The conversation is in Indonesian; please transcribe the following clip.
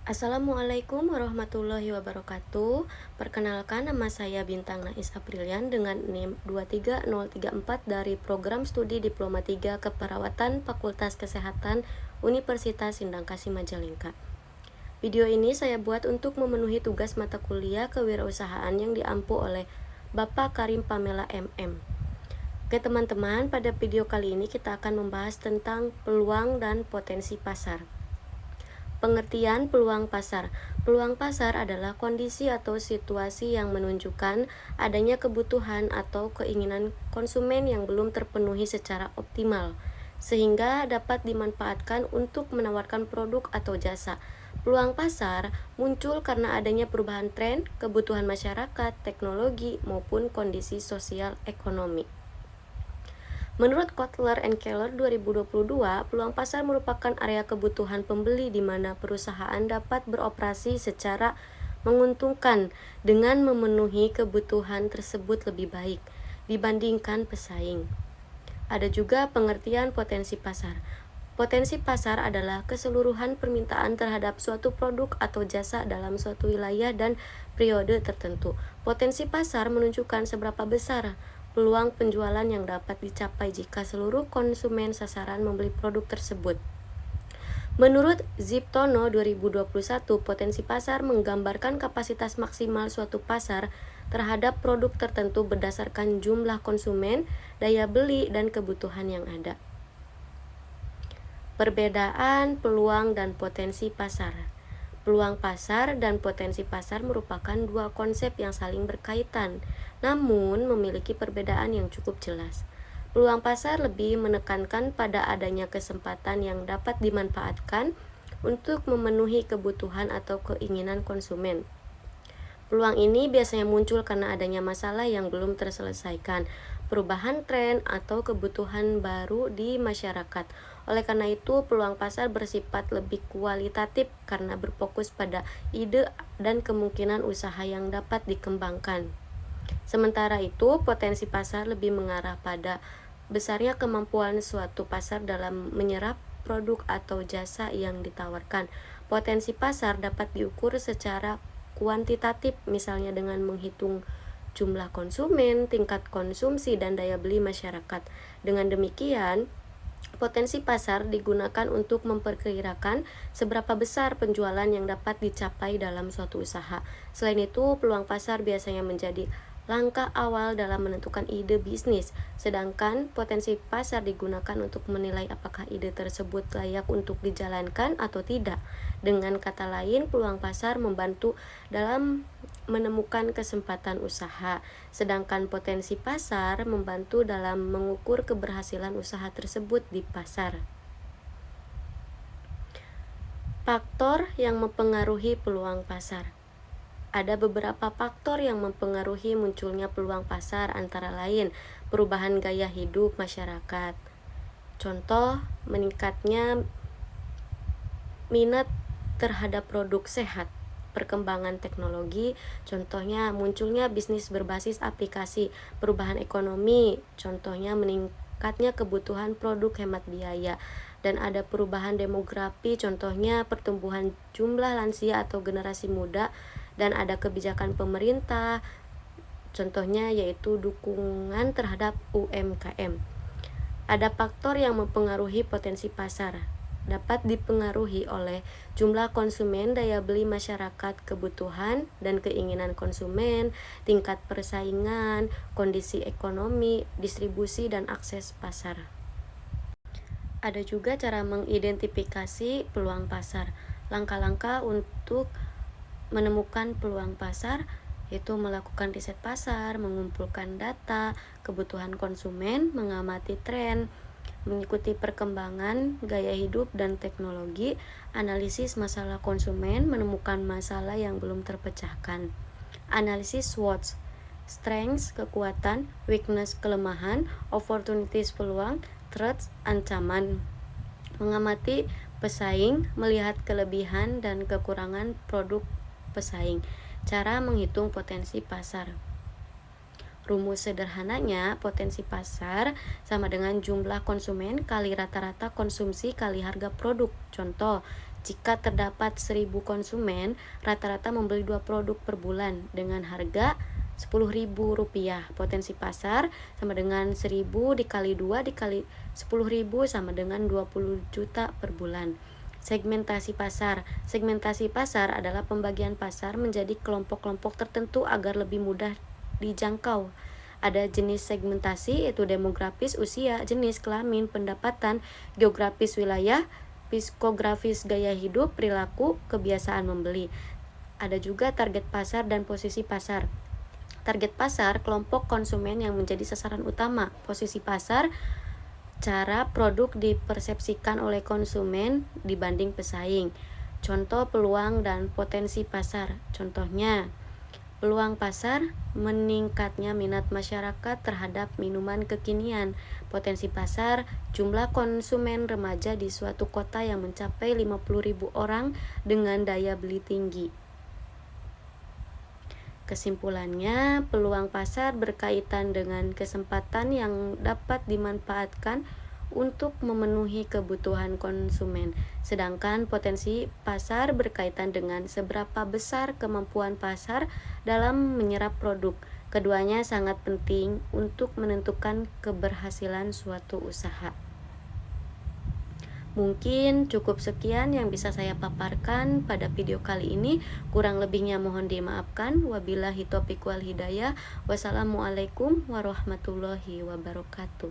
Assalamualaikum warahmatullahi wabarakatuh. Perkenalkan, nama saya Bintang Nais Aprilian dengan NIM 23034 dari Program Studi Diploma 3 Keperawatan Fakultas Kesehatan Universitas Sindangkasih Majalengka. Video ini saya buat untuk memenuhi tugas mata kuliah kewirausahaan yang diampu oleh Bapak Karim Pamela MM. Oke teman-teman, pada video kali ini kita akan membahas tentang peluang dan potensi pasar. Pengertian peluang pasar. Peluang pasar adalah kondisi atau situasi yang menunjukkan adanya kebutuhan atau keinginan konsumen yang belum terpenuhi secara optimal, sehingga dapat dimanfaatkan untuk menawarkan produk atau jasa. Peluang pasar muncul karena adanya perubahan tren, kebutuhan masyarakat, teknologi, maupun kondisi sosial ekonomi. Menurut Kotler and Keller 2022, peluang pasar merupakan area kebutuhan pembeli di mana perusahaan dapat beroperasi secara menguntungkan dengan memenuhi kebutuhan tersebut lebih baik dibandingkan pesaing. Ada juga pengertian potensi pasar. Potensi pasar adalah keseluruhan permintaan terhadap suatu produk atau jasa dalam suatu wilayah dan periode tertentu. Potensi pasar menunjukkan seberapa besar peluang penjualan yang dapat dicapai jika seluruh konsumen sasaran membeli produk tersebut. Menurut Ziptono 2021, potensi pasar menggambarkan kapasitas maksimal suatu pasar terhadap produk tertentu berdasarkan jumlah konsumen, daya beli, dan kebutuhan yang ada. Perbedaan peluang dan potensi pasar. Peluang pasar dan potensi pasar merupakan dua konsep yang saling berkaitan, namun memiliki perbedaan yang cukup jelas. Peluang pasar lebih menekankan pada adanya kesempatan yang dapat dimanfaatkan untuk memenuhi kebutuhan atau keinginan konsumen. Peluang ini biasanya muncul karena adanya masalah yang belum terselesaikan, perubahan tren, atau kebutuhan baru di masyarakat. Oleh karena itu, peluang pasar bersifat lebih kualitatif karena berfokus pada ide dan kemungkinan usaha yang dapat dikembangkan. Sementara itu, potensi pasar lebih mengarah pada besarnya kemampuan suatu pasar dalam menyerap produk atau jasa yang ditawarkan. Potensi pasar dapat diukur secara kuantitatif, misalnya dengan menghitung jumlah konsumen, tingkat konsumsi, dan daya beli masyarakat. Dengan demikian, potensi pasar digunakan untuk memperkirakan seberapa besar penjualan yang dapat dicapai dalam suatu usaha. Selain itu, peluang pasar biasanya menjadi langkah awal dalam menentukan ide bisnis, sedangkan potensi pasar digunakan untuk menilai apakah ide tersebut layak untuk dijalankan atau tidak. Dengan kata lain, peluang pasar membantu dalam menemukan kesempatan usaha, sedangkan potensi pasar membantu dalam mengukur keberhasilan usaha tersebut di pasar. Faktor yang mempengaruhi peluang pasar. Ada beberapa faktor yang mempengaruhi munculnya peluang pasar, antara lain perubahan gaya hidup masyarakat. Contoh, meningkatnya minat terhadap produk sehat. Perkembangan teknologi, contohnya munculnya bisnis berbasis aplikasi. Perubahan ekonomi, contohnya meningkatnya kebutuhan produk hemat biaya. Dan ada perubahan demografi, contohnya pertumbuhan jumlah lansia atau generasi muda. Dan ada kebijakan pemerintah, contohnya yaitu dukungan terhadap UMKM. Ada faktor yang mempengaruhi potensi pasar. Dapat dipengaruhi oleh jumlah konsumen, daya beli masyarakat, kebutuhan dan keinginan konsumen, tingkat persaingan, kondisi ekonomi, distribusi, dan akses pasar. Ada juga cara mengidentifikasi peluang pasar. Langkah-langkah untuk menemukan peluang pasar yaitu melakukan riset pasar, mengumpulkan data, kebutuhan konsumen, mengamati tren, mengikuti perkembangan gaya hidup dan teknologi, analisis masalah konsumen, menemukan masalah yang belum terpecahkan. Analisis SWOT, strengths, kekuatan, weakness, kelemahan, opportunities, peluang, threats, ancaman. Mengamati pesaing, melihat kelebihan dan kekurangan produk pesaing. Cara menghitung potensi pasar. Rumus sederhananya, potensi pasar sama dengan jumlah konsumen kali rata-rata konsumsi kali harga produk. Contoh, Jika terdapat 1000 konsumen, rata-rata membeli 2 produk per bulan dengan harga Rp10.000. Potensi pasar sama dengan 1000 dikali 2 dikali 10.000 sama dengan 20 juta per bulan. Segmentasi pasar. Segmentasi pasar adalah pembagian pasar menjadi kelompok-kelompok tertentu agar lebih mudah dijangkau. Ada jenis segmentasi, yaitu demografis, usia, jenis kelamin, pendapatan, geografis wilayah, psikografis gaya hidup, perilaku, kebiasaan membeli. Ada juga target pasar dan posisi pasar. Target pasar, kelompok konsumen yang menjadi sasaran utama. Posisi pasar, cara produk dipersepsikan oleh konsumen dibanding pesaing. Contoh peluang dan potensi pasar. Contohnya, peluang pasar, meningkatnya minat masyarakat terhadap minuman kekinian. Potensi pasar, jumlah konsumen remaja di suatu kota yang mencapai 50.000 orang dengan daya beli tinggi. Kesimpulannya, peluang pasar berkaitan dengan kesempatan yang dapat dimanfaatkan untuk memenuhi kebutuhan konsumen, sedangkan potensi pasar berkaitan dengan seberapa besar kemampuan pasar dalam menyerap produk. Keduanya sangat penting untuk menentukan keberhasilan suatu usaha. Mungkin cukup sekian yang bisa saya paparkan pada video kali ini. Kurang lebihnya mohon dimaafkan. Wabillahi taufiq wal hidayah. Wassalamualaikum warahmatullahi wabarakatuh.